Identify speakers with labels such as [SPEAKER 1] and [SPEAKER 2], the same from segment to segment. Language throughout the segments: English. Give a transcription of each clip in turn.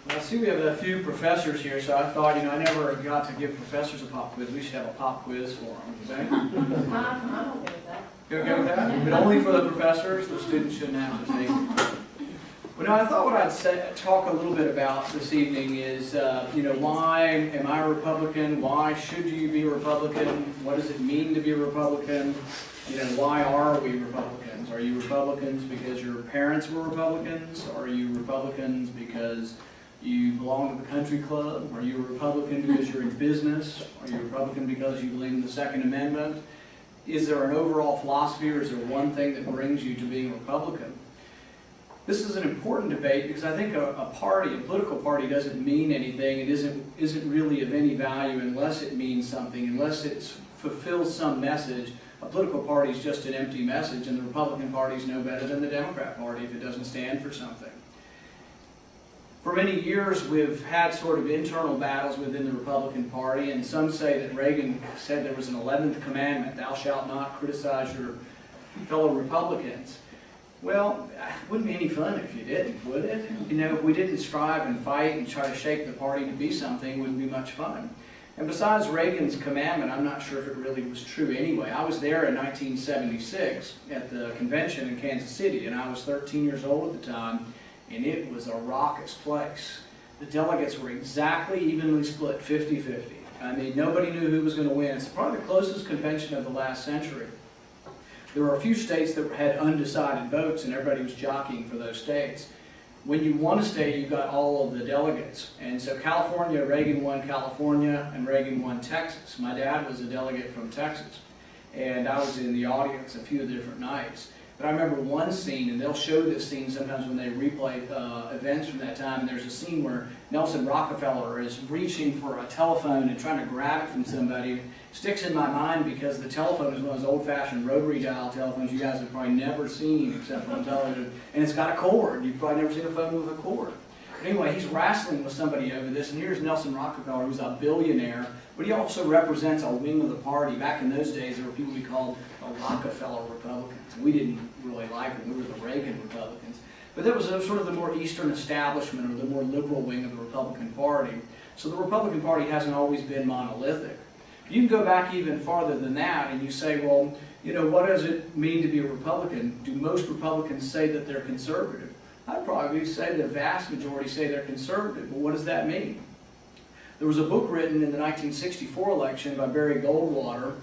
[SPEAKER 1] I see we have a few professors here, so I thought, I never got to give professors a pop quiz. We should have a pop quiz for them. You think?
[SPEAKER 2] I'm okay with that.
[SPEAKER 1] You okay with that? But only for the professors. The students shouldn't have to take it. Well, I thought what I'd talk a little bit about this evening is, why am I a Republican? Why should you be a Republican? What does it mean to be a Republican? Why are we Republicans? Are you Republicans because your parents were Republicans? Are you Republicans because you belong to the country club? Are you a Republican because you're in business? Are you a Republican because you believe in the Second Amendment? Is there an overall philosophy, or is there one thing that brings you to being a Republican? This is an important debate because I think a political party doesn't mean anything. It isn't really of any value unless it means something, unless it fulfills some message. A political party is just an empty message, and the Republican Party is no better than the Democrat Party if it doesn't stand for something. For many years, we've had sort of internal battles within the Republican Party, and some say that Reagan said there was an 11th commandment, thou shalt not criticize your fellow Republicans. Well, it wouldn't be any fun if you didn't, would it? If we didn't strive and fight and try to shape the party to be something, it wouldn't be much fun. And besides Reagan's commandment, I'm not sure if it really was true anyway. I was there in 1976 at the convention in Kansas City, and I was 13 years old at the time, and it was a raucous place. The delegates were exactly evenly split, 50-50. I mean, nobody knew who was going to win. It's probably the closest convention of the last century. There were a few states that had undecided votes, and everybody was jockeying for those states. When you won a state, you got all of the delegates. And so California, Reagan won California, and Reagan won Texas. My dad was a delegate from Texas, and I was in the audience a few different nights. But I remember one scene, and they'll show this scene sometimes when they replay events from that time, and there's a scene where Nelson Rockefeller is reaching for a telephone and trying to grab it from somebody. It sticks in my mind because the telephone is one of those old-fashioned rotary dial telephones you guys have probably never seen except on television, and it's got a cord. You've probably never seen a phone with a cord. But anyway, he's wrestling with somebody over this, and here's Nelson Rockefeller, who's a billionaire, but he also represents a wing of the party. Back in those days, there were people we called the Rockefeller Republicans. We didn't really like them. We were the Reagan Republicans. But that was sort of the more Eastern establishment, or the more liberal wing of the Republican Party. So the Republican Party hasn't always been monolithic. You can go back even farther than that, and you say, well, what does it mean to be a Republican? Do most Republicans say that they're conservative? I'd probably say the vast majority say they're conservative, but what does that mean? There was a book written in the 1964 election by Barry Goldwater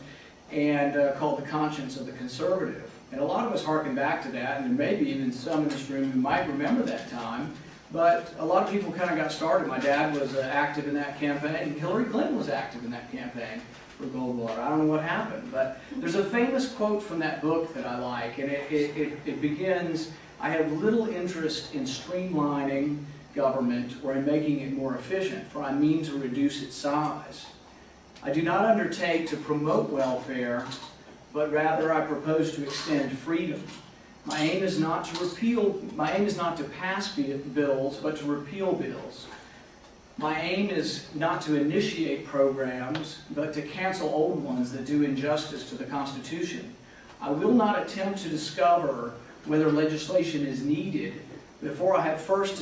[SPEAKER 1] and called The Conscience of the Conservative. And a lot of us harken back to that, and there may be even some in this room who might remember that time, but a lot of people kind of got started. My dad was active in that campaign. Hillary Clinton was active in that campaign for Goldwater. I don't know what happened, but there's a famous quote from that book that I like, and it begins, I have little interest in streamlining government or in making it more efficient, for I mean to reduce its size. I do not undertake to promote welfare, but rather I propose to extend freedom. My aim is not to pass bills, but to repeal bills. My aim is not to initiate programs, but to cancel old ones that do injustice to the Constitution. I will not attempt to discover whether legislation is needed before I have first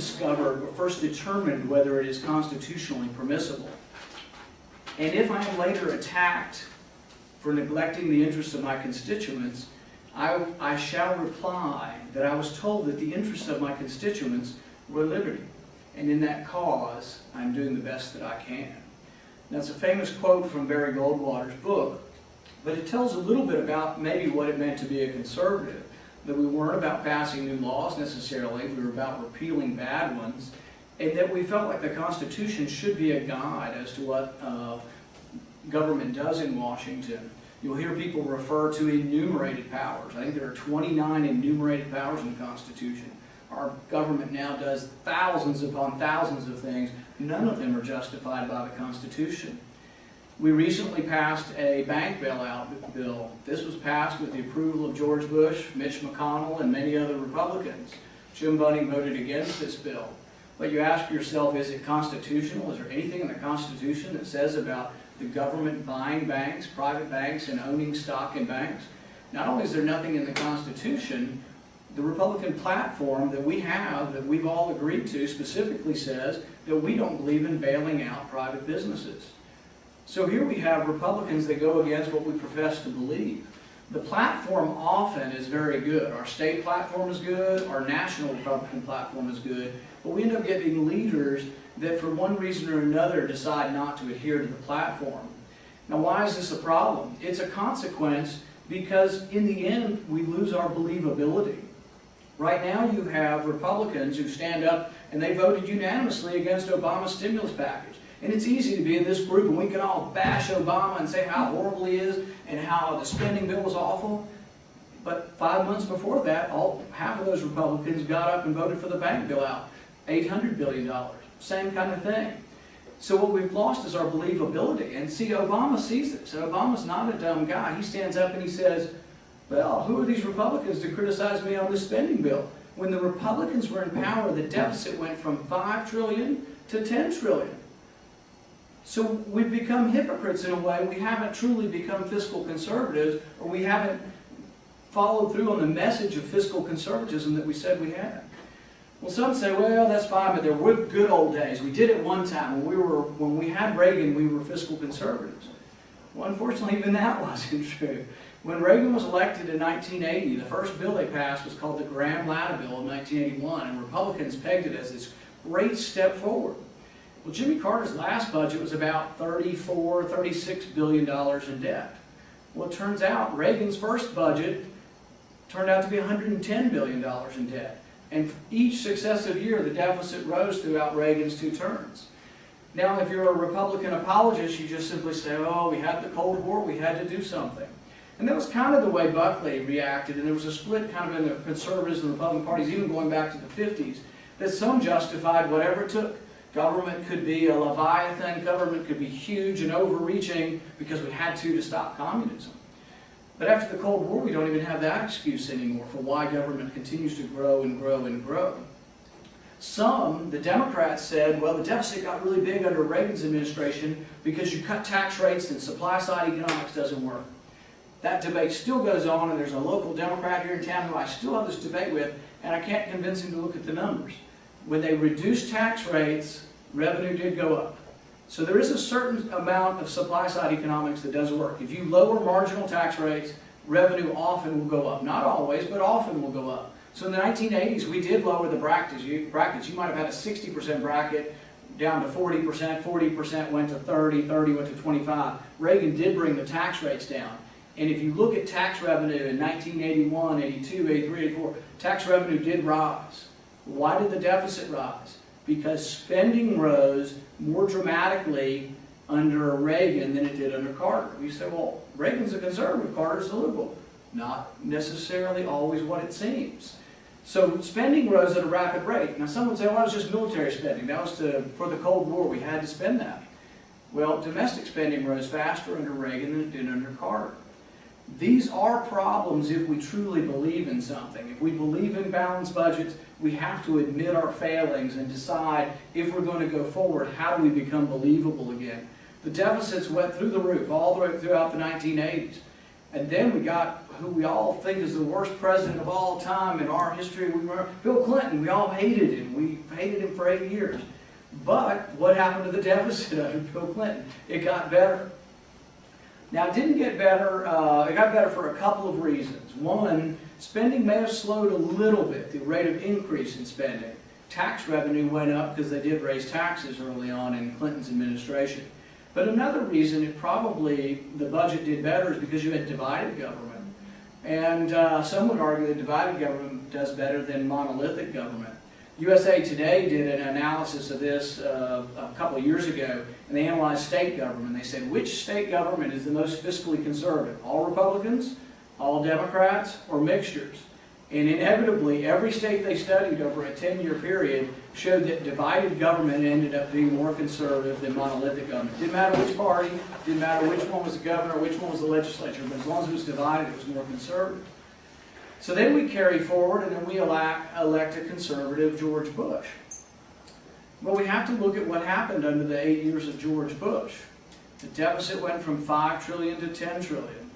[SPEAKER 1] determined whether it is constitutionally permissible. And if I am later attacked for neglecting the interests of my constituents, I shall reply that I was told that the interests of my constituents were liberty, and in that cause I'm doing the best that I can. Now, it's a famous quote from Barry Goldwater's book, but it tells a little bit about maybe what it meant to be a conservative. That we weren't about passing new laws necessarily, we were about repealing bad ones, and that we felt like the Constitution should be a guide as to what government does in Washington. You'll hear people refer to enumerated powers. I think there are 29 enumerated powers in the Constitution. Our government now does thousands upon thousands of things. None of them are justified by the Constitution. We recently passed a bank bailout bill. This was passed with the approval of George Bush, Mitch McConnell, and many other Republicans. Jim Bunning voted against this bill. But you ask yourself, is it constitutional? Is there anything in the Constitution that says about the government buying banks, private banks, and owning stock in banks? Not only is there nothing in the Constitution, The Republican platform that we have, that we've all agreed to, specifically says that we don't believe in bailing out private businesses. So here we have Republicans that go against what we profess to believe. The platform often is very good. Our state platform is good, our national Republican platform is good, but we end up getting leaders that for one reason or another decide not to adhere to the platform. Now, why is this a problem? It's a consequence because in the end we lose our believability. Right now you have Republicans who stand up and they voted unanimously against Obama's stimulus package. And it's easy to be in this group and we can all bash Obama and say how horrible he is and how the spending bill was awful. But 5 months before that, half of those Republicans got up and voted for the bank bailout, $800 billion. Same kind of thing. So what we've lost is our believability. And see, Obama sees this. And Obama's not a dumb guy. He stands up and he says, well, who are these Republicans to criticize me on this spending bill? When the Republicans were in power, the deficit went from $5 trillion to $10 trillion. So we've become hypocrites in a way. We haven't truly become fiscal conservatives, or we haven't followed through on the message of fiscal conservatism that we said we had. Well, some say, well, that's fine, but there were good old days. We did it one time. When we had Reagan, we were fiscal conservatives. Well, unfortunately, even that wasn't true. When Reagan was elected in 1980, the first bill they passed was called the Graham-Latta Bill of 1981, and Republicans pegged it as this great step forward. Well, Jimmy Carter's last budget was about $36 billion in debt. Well, it turns out Reagan's first budget turned out to be $110 billion in debt. And each successive year, the deficit rose throughout Reagan's 2 terms. Now, if you're a Republican apologist, you just simply say, oh, we had the Cold War, we had to do something. And that was kind of the way Buckley reacted, and there was a split kind of in the conservatives and Republican parties, even going back to the 50s, that some justified whatever it took. Government could be a leviathan, government could be huge and overreaching because we had to stop communism. But after the Cold War, we don't even have that excuse anymore for why government continues to grow and grow and grow. Some, the Democrats, said, well, the deficit got really big under Reagan's administration because you cut tax rates and supply-side economics doesn't work. That debate still goes on, and there's a local Democrat here in town who I still have this debate with, and I can't convince him to look at the numbers. When they reduced tax rates, revenue did go up. So there is a certain amount of supply-side economics that does work. If you lower marginal tax rates, revenue often will go up. Not always, but often will go up. So in the 1980s, we did lower the brackets. You might have had a 60% bracket down to 40%, 40% went to 30, 30 went to 25. Reagan did bring the tax rates down. And if you look at tax revenue in 1981, 82, 83, 84, tax revenue did rise. Why did the deficit rise? Because spending rose more dramatically under Reagan than it did under Carter. We say, well, Reagan's a conservative, Carter's a liberal. Not necessarily always what it seems. So spending rose at a rapid rate. Now some would say, well, that was just military spending. That was for the Cold War, we had to spend that. Well, domestic spending rose faster under Reagan than it did under Carter. These are problems if we truly believe in something. If we believe in balanced budgets, we have to admit our failings and decide if we're going to go forward, how do we become believable again? The deficits went through the roof all the way throughout the 1980s. And then we got who we all think is the worst president of all time in our history. Bill Clinton. We all hated him. We hated him for 8 years. But what happened to the deficit under Bill Clinton? It got better. Now, it didn't get better. It got better for a couple of reasons. One, spending may have slowed a little bit, the rate of increase in spending. Tax revenue went up because they did raise taxes early on in Clinton's administration. But another reason the budget did better is because you had divided government. And some would argue that divided government does better than monolithic government. USA Today did an analysis of this a couple of years ago, and they analyzed state government. They said, which state government is the most fiscally conservative? All Republicans, all Democrats, or mixtures? And inevitably, every state they studied over a 10-year period showed that divided government ended up being more conservative than monolithic government. Didn't matter which party, didn't matter which one was the governor, which one was the legislature, but as long as it was divided, it was more conservative. So then we carry forward, and then we elect a conservative, George Bush. Well, we have to look at what happened under the 8 years of George Bush. The deficit went from $5 trillion to $10 trillion.